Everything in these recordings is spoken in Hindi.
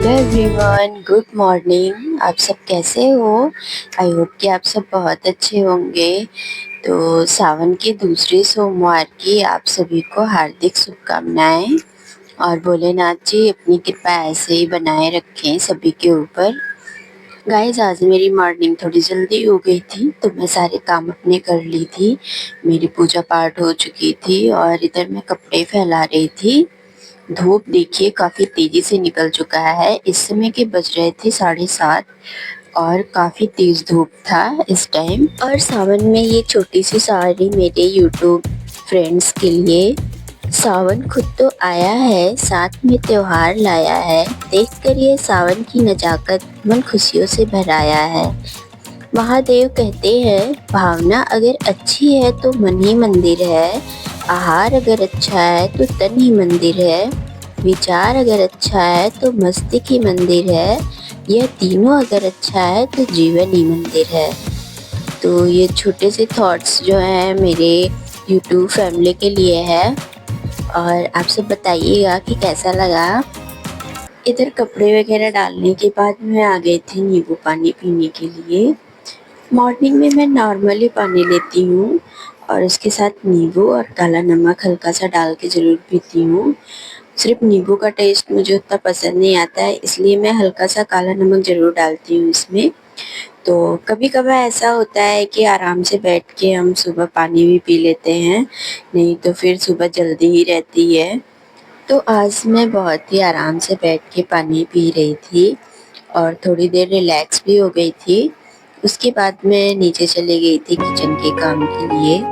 Hello everyone, good morning. आप सब कैसे हो? आई होप कि आप सब बहुत अच्छे होंगे। तो सावन के दूसरे सोमवार की आप सभी को हार्दिक शुभकामनाएं और भोलेनाथ जी अपनी कृपा ऐसे ही बनाए रखें सभी के ऊपर। गाइस, आज मेरी मॉर्निंग थोड़ी जल्दी हो गई थी तो मैं सारे काम अपने कर ली थी। मेरी पूजा पाठ हो चुकी थी और इधर मैं कपड़े फैला रही थी। धूप देखिए काफ़ी तेज़ी से निकल चुका है। इस समय के बज रहे थे 7:30 और काफ़ी तेज़ धूप था इस टाइम। और सावन में ये छोटी सी साड़ी मेरे यूट्यूब फ्रेंड्स के लिए। सावन खुद तो आया है, साथ में त्योहार लाया है। देखकर ये सावन की नजाकत मन खुशियों से भराया है। महादेव कहते हैं, भावना अगर अच्छी है तो मन ही मंदिर है। आहार अगर अच्छा है तो तन ही मंदिर है। विचार अगर अच्छा है तो मस्तिष्क ही मंदिर है। यह तीनों अगर अच्छा है तो जीवन ही मंदिर है। तो ये छोटे से थॉट्स जो हैं मेरे यूट्यूब फैमिली के लिए है और आप सब बताइएगा कि कैसा लगा। इधर कपड़े वगैरह डालने के बाद मैं आ गई थी नींबू पानी पीने के लिए। मॉर्निंग में मैं नॉर्मली पानी लेती हूँ और उसके साथ नींबू और काला नमक हल्का सा डाल के ज़रूर पीती हूँ। सिर्फ नींबू का टेस्ट मुझे उतना पसंद नहीं आता है, इसलिए मैं हल्का सा काला नमक ज़रूर डालती हूँ इसमें। तो कभी कभार ऐसा होता है कि आराम से बैठ के हम सुबह पानी भी पी लेते हैं, नहीं तो फिर सुबह जल्दी ही रहती है। तो आज मैं बहुत ही आराम से बैठ के पानी पी रही थी और थोड़ी देर रिलैक्स भी हो गई थी। उसके बाद मैं नीचे चली गई थी किचन के काम के लिए।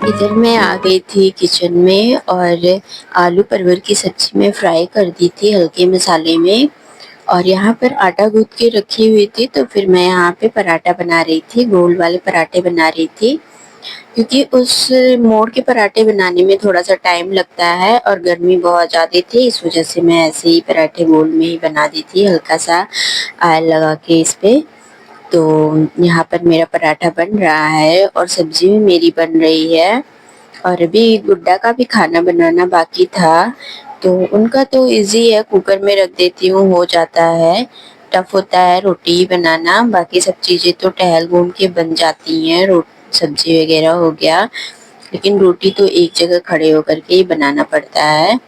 इधर मैं आ गई थी किचन में और आलू परवर की सब्जी में फ्राई कर दी थी हल्के मसाले में। और यहाँ पर आटा गूँथ के रखी हुई थी, तो फिर मैं यहाँ पे पराठा बना रही थी, गोल वाले पराठे बना रही थी। क्योंकि उस मोड़ के पराठे बनाने में थोड़ा सा टाइम लगता है और गर्मी बहुत ज़्यादा थी, इस वजह से मैं ऐसे ही पराठे गोल में ही बना दी थी, हल्का सा ऑयल लगा के इस पे। तो यहाँ पर मेरा पराठा बन रहा है और सब्जी भी मेरी बन रही है। और अभी गुड्डा का भी खाना बनाना बाकी था, तो उनका तो इजी है, कुकर में रख देती हूँ हो जाता है। टफ होता है रोटी ही बनाना, बाकी सब चीज़ें तो टहल घूम के बन जाती हैं, सब्जी वगैरह हो गया। लेकिन रोटी तो एक जगह खड़े होकर के ही बनाना पड़ता है।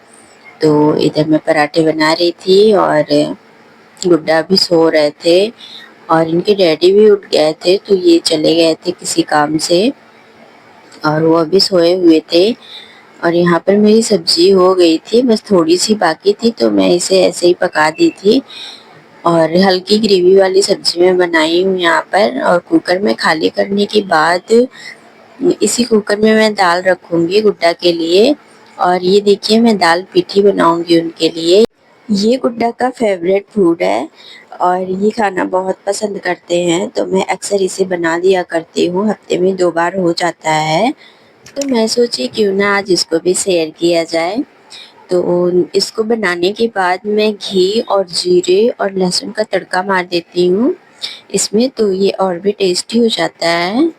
तो इधर मैं पराठे बना रही थी और गुड्डा भी सो रहे थे और इनके डैडी भी उठ गए थे, तो ये चले गए थे किसी काम से और वो अभी सोए हुए थे। और यहाँ पर मेरी सब्जी हो गई थी, बस थोड़ी सी बाकी थी तो मैं इसे ऐसे ही पका दी थी। और हल्की ग्रेवी वाली सब्जी मैं बनाई हूँ यहाँ पर। और कुकर में खाली करने के बाद इसी कुकर में मैं दाल रखूँगी गुड्डा के लिए। और ये देखिए मैं दाल पीठी बनाऊँगी उनके लिए। ये गुड्डा का फेवरेट फूड है और ये खाना बहुत पसंद करते हैं, तो मैं अक्सर इसे बना दिया करती हूँ, हफ्ते में 2 बार हो जाता है। तो मैं सोची क्यों ना आज इसको भी शेयर किया जाए। तो इसको बनाने के बाद मैं घी और जीरे और लहसुन का तड़का मार देती हूँ इसमें, तो ये और भी टेस्टी हो जाता है।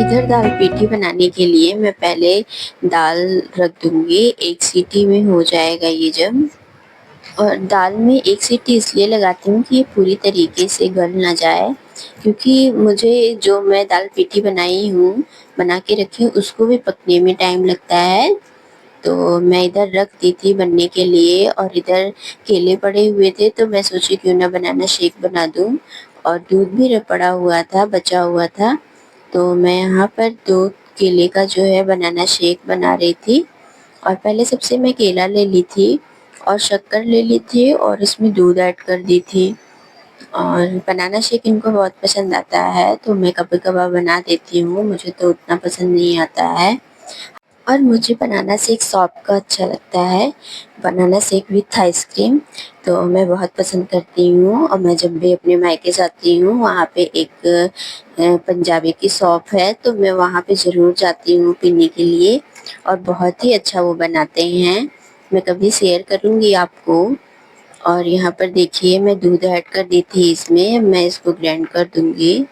इधर दाल पीठी बनाने के लिए मैं पहले दाल रख दूँगी, 1 सीटी में हो जाएगा ये जब। और दाल में 1 सीटी इसलिए लगाती हूँ कि ये पूरी तरीके से गल ना जाए, क्योंकि मुझे जो मैं दाल पीठी बनाई हूँ, बना के रखी हूँ, उसको भी पकने में टाइम लगता है। तो मैं इधर रख दी थी बनने के लिए और इधर केले पड़े हुए थे, तो मैं सोची क्यों ना बनाना शेक बना दूँ। और दूध भी पड़ा हुआ था, बचा हुआ था, तो मैं यहाँ पर 2 केले का जो है बनाना शेक बना रही थी। और पहले सबसे मैं केला ले ली थी और शक्कर ले ली थी और इसमें दूध ऐड कर दी थी। और बनाना शेक इनको बहुत पसंद आता है, तो मैं कभी-कभार बना देती हूँ, मुझे तो उतना पसंद नहीं आता है। और मुझे बनाना शेक सॉफ्ट का अच्छा लगता है, बनाना शेक विथ आइसक्रीम, तो मैं बहुत पसंद करती हूँ। और मैं जब भी अपने मायके जाती हूँ, वहाँ पे एक पंजाबी की शॉप है, तो मैं वहाँ पे ज़रूर जाती हूँ पीने के लिए और बहुत ही अच्छा वो बनाते हैं। मैं कभी शेयर करूँगी आपको। और यहाँ पर देखिए मैं दूध ऐड कर दी थी इसमें, मैं इसको ग्राइंड कर दूँगी।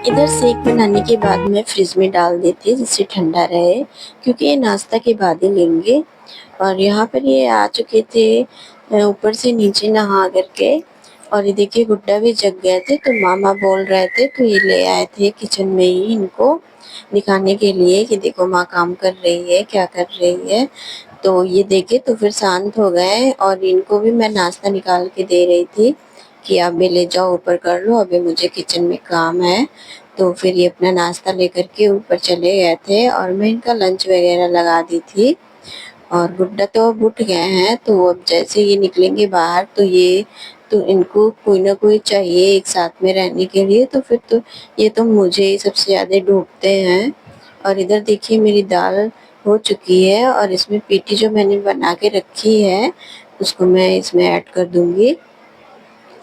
इधर शेक बनाने के बाद मैं फ्रिज में डाल देती हूँ जिससे ठंडा रहे, क्योंकि ये नाश्ता के बाद ही लेंगे। और यहाँ पर ये आ चुके थे ऊपर से नीचे नहा करके। और ये देखिए गुड्डा भी जग गए थे, तो मामा बोल रहे थे, तो ये ले आए थे किचन में ही इनको दिखाने के लिए कि देखो माँ काम कर रही है, क्या कर रही है। तो ये देखे तो फिर शांत हो गए और इनको भी मैं नाश्ता निकाल के दे रही थी कि आप भी ले जाओ ऊपर कर लो, अभी मुझे किचन में काम है। तो फिर ये अपना नाश्ता लेकर के ऊपर चले गए थे और मैं इनका लंच वगैरह लगा दी थी। और गुड्डा तो अब उठ गए हैं, तो अब जैसे ये निकलेंगे बाहर तो इनको कोई ना कोई चाहिए एक साथ में रहने के लिए, तो फिर तो ये तो मुझे ही सबसे ज़्यादा ढूँढते हैं। और इधर देखिए मेरी दाल हो चुकी है और इसमें पीठी जो मैंने बना के रखी है, उसको मैं इसमें ऐड कर दूँगी।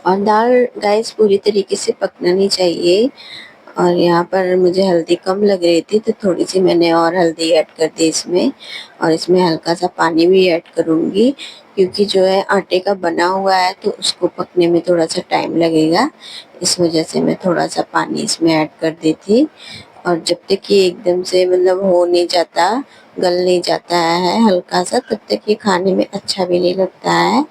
और दाल गाइस पूरी तरीके से पकना नहीं चाहिए। और यहाँ पर मुझे हल्दी कम लग रही थी, तो थोड़ी-सी मैंने और हल्दी ऐड कर दी इसमें। और इसमें हल्का-सा पानी भी ऐड करूँगी, क्योंकि जो है आटे का बना हुआ है, तो उसको पकने में थोड़ा-सा टाइम लगेगा। इस वजह से मैं थोड़ा-सा पानी इसमें ऐड कर दी थी। और जब तक ये एकदम से मतलब हो नहीं जाता, गल नहीं जाता है हल्का-सा, तब तक ये खाने में अच्छा भी नहीं लगता है।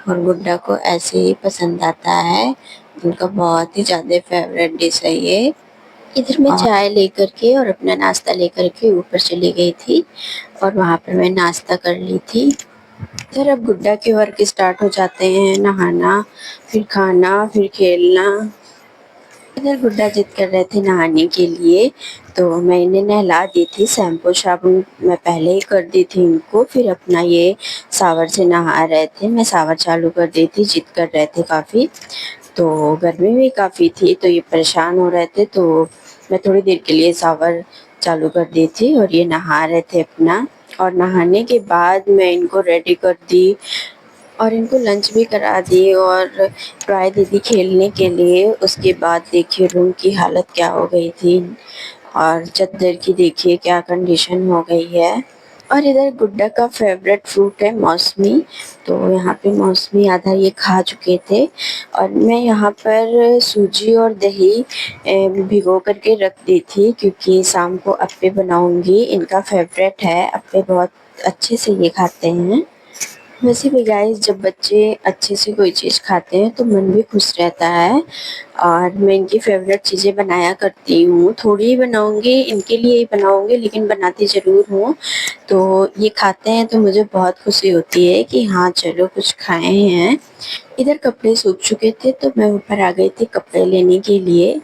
और गुड्डा को ऐसे ही पसंद आता है, उनका बहुत ही ज़्यादा फ़ेवरेट डिश है ये। इधर मैं चाय लेकर के और अपना नाश्ता लेकर के ऊपर चली गई थी और वहाँ पर मैं नाश्ता कर ली थी। इधर अब गुड्डा के वर्क स्टार्ट हो जाते हैं, नहाना, फिर खाना, फिर खेलना। इधर गुड्डा जिद कर रहे थे नहाने के लिए, तो मैं इन्हें नहला दी थी, शैम्पू साबुन मैं पहले ही कर दी थी इनको, फिर अपना ये शावर से नहा रहे थे, मैं शावर चालू कर दी थी, जिद कर रहे थे काफ़ी। तो गर्मी भी काफ़ी थी, तो ये परेशान हो रहे थे, तो मैं थोड़ी देर के लिए शावर चालू कर दी थी और ये नहा रहे थे अपना। और नहाने के बाद मैं इनको रेडी कर दी और इनको लंच भी करा दी और टॉय दे दी खेलने के लिए। उसके बाद देखिए रूम की हालत क्या हो गई थी और चद्दर की देखिए क्या कंडीशन हो गई है। और इधर गुड्डा का फेवरेट फ्रूट है मौसमी, तो यहाँ पे मौसमी आधा ये खा चुके थे। और मैं यहाँ पर सूजी और दही भिगो करके रख दी थी, क्योंकि शाम को अप्पे बनाऊंगी, इनका फेवरेट है अप्पे, बहुत अच्छे से ये खाते हैं। वैसे भी गाइस जब बच्चे अच्छे से कोई चीज़ खाते हैं तो मन भी खुश रहता है। और मैं इनकी फ़ेवरेट चीज़ें बनाया करती हूँ, थोड़ी ही बनाऊँगी, इनके लिए ही बनाऊँगी, लेकिन बनाती ज़रूर हूँ। तो ये खाते हैं तो मुझे बहुत खुशी होती है कि हाँ चलो कुछ खाए हैं। इधर कपड़े सूख चुके थे, तो मैं ऊपर आ गई थी कपड़े लेने के लिए।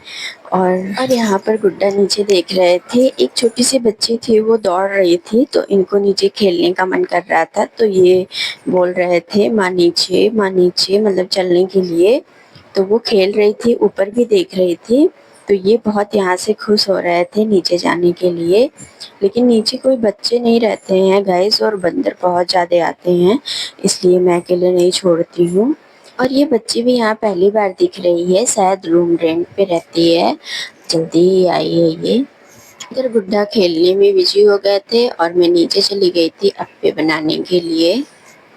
और यहाँ पर गुड्डा नीचे देख रहे थे, एक छोटी सी बच्ची थी वो दौड़ रही थी, तो इनको नीचे खेलने का मन कर रहा था, तो ये बोल रहे थे माँ नीचे मतलब चलने के लिए। तो वो खेल रही थी, ऊपर भी देख रही थी, तो ये बहुत यहाँ से खुश हो रहे थे नीचे जाने के लिए। लेकिन नीचे कोई बच्चे नहीं रहते हैं गाइस और बंदर बहुत ज़्यादा आते हैं, इसलिए मैं अकेले नहीं छोड़ती हूँ। और ये बच्ची भी यहाँ पहली बार दिख रही है, शायद रूम रेंट पे रहती है, जल्दी ही आई है ये। इधर गुड्डा खेलने में बिजी हो गए थे और मैं नीचे चली गई थी अप्पे बनाने के लिए।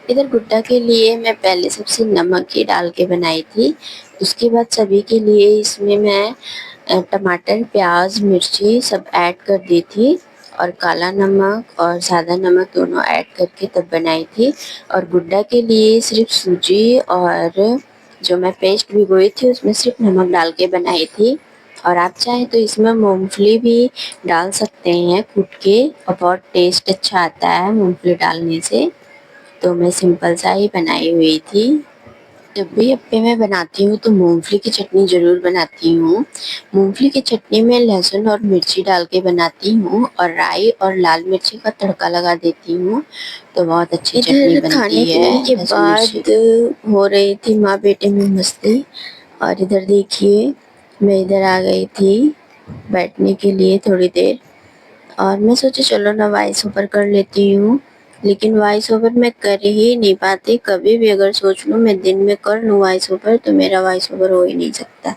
इधर गुड्डा के लिए मैं पहले सबसे नमक ही डाल के बनाई थी, उसके बाद सभी के लिए इसमें मैं टमाटर, प्याज, मिर्ची सब ऐड कर दी थी और काला नमक और सादा नमक दोनों ऐड करके तब बनाई थी। और गुड्डा के लिए सिर्फ सूजी और जो मैं पेस्ट भिगोई थी उसमें सिर्फ नमक डाल के बनाई थी। और आप चाहें तो इसमें मूंगफली भी डाल सकते हैं कूट के, और बहुत टेस्ट अच्छा आता है मूंगफली डालने से। तो मैं सिंपल सा ही बनाई हुई थी। जब भी अप्पे मैं बनाती हूँ तो मूंगफली की चटनी ज़रूर बनाती हूँ। मूंगफली की चटनी में लहसुन और मिर्ची डाल के बनाती हूँ और राई और लाल मिर्ची का तड़का लगा देती हूँ, तो बहुत अच्छी चटनी बनती है। खाने पीने के बाद हो रही थी माँ बेटे में मस्ती। और इधर देखिए मैं इधर आ गई थी बैठने के लिए थोड़ी देर, और मैं सोची चलो ना वॉइस ओवर कर लेती हूँ, लेकिन वॉइस ओवर मैं कर ही नहीं पाती। कभी भी अगर सोच लूँ मैं दिन में कर लूँ वॉइस ओवर, तो मेरा वॉइस ओवर हो ही नहीं सकता।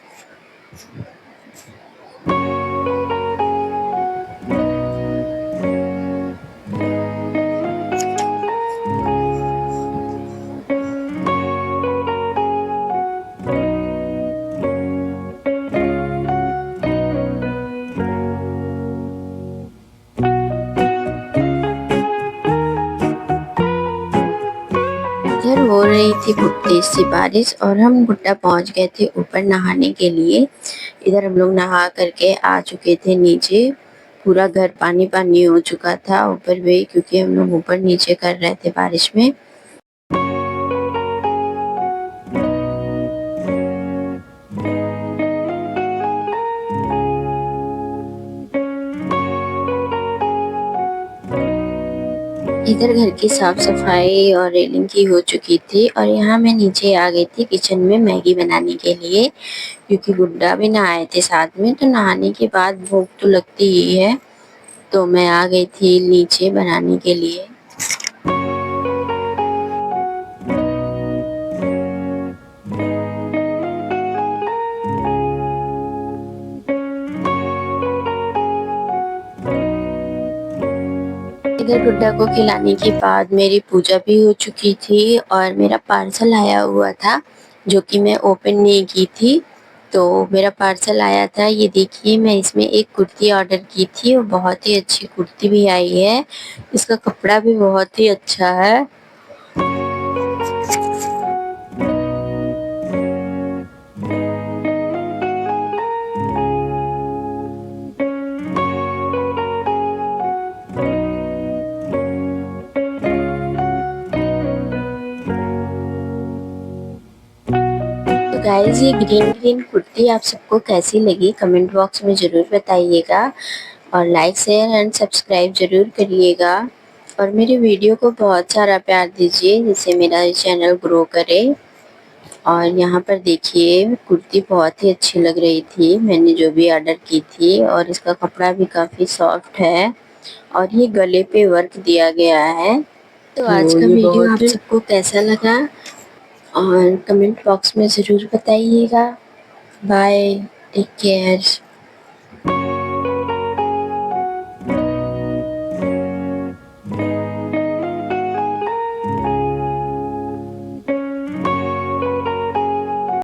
इधर हो रही थी खूब तेज सी बारिश और हम गुड्डा पहुंच गए थे ऊपर नहाने के लिए। इधर हम लोग नहा करके आ चुके थे नीचे। पूरा घर पानी पानी हो चुका था ऊपर भी, क्योंकि हम लोग ऊपर नीचे कर रहे थे बारिश में। इधर घर की साफ सफाई और रेलिंग की हो चुकी थी, और यहाँ मैं नीचे आ गई थी किचन में मैगी बनाने के लिए, क्योंकि गुड्डा भी नहाए थे साथ में, तो नहाने के बाद भूख तो लगती ही है। तो मैं आ गई थी नीचे बनाने के लिए। इधर गुड्डा को खिलाने के बाद मेरी पूजा भी हो चुकी थी, और मेरा पार्सल आया हुआ था जो कि मैं ओपन नहीं की थी। तो मेरा पार्सल आया था, ये देखिए मैं इसमें एक कुर्ती ऑर्डर की थी और बहुत ही अच्छी कुर्ती भी आई है। इसका कपड़ा भी बहुत ही अच्छा है। तो गाइस ये ग्रीन ग्रीन कुर्ती आप सबको कैसी लगी कमेंट बॉक्स में ज़रूर बताइएगा, और लाइक शेयर एंड सब्सक्राइब ज़रूर करिएगा, और मेरे वीडियो को बहुत सारा प्यार दीजिए जिससे मेरा चैनल ग्रो करे। और यहाँ पर देखिए कुर्ती बहुत ही अच्छी लग रही थी, मैंने जो भी ऑर्डर की थी, और इसका कपड़ा भी काफ़ी सॉफ्ट है, और ये गले पे वर्क दिया गया है। तो आज का वीडियो आप सबको कैसा लगा और कमेंट बॉक्स में ज़रूर बताइएगा। Bye, take care.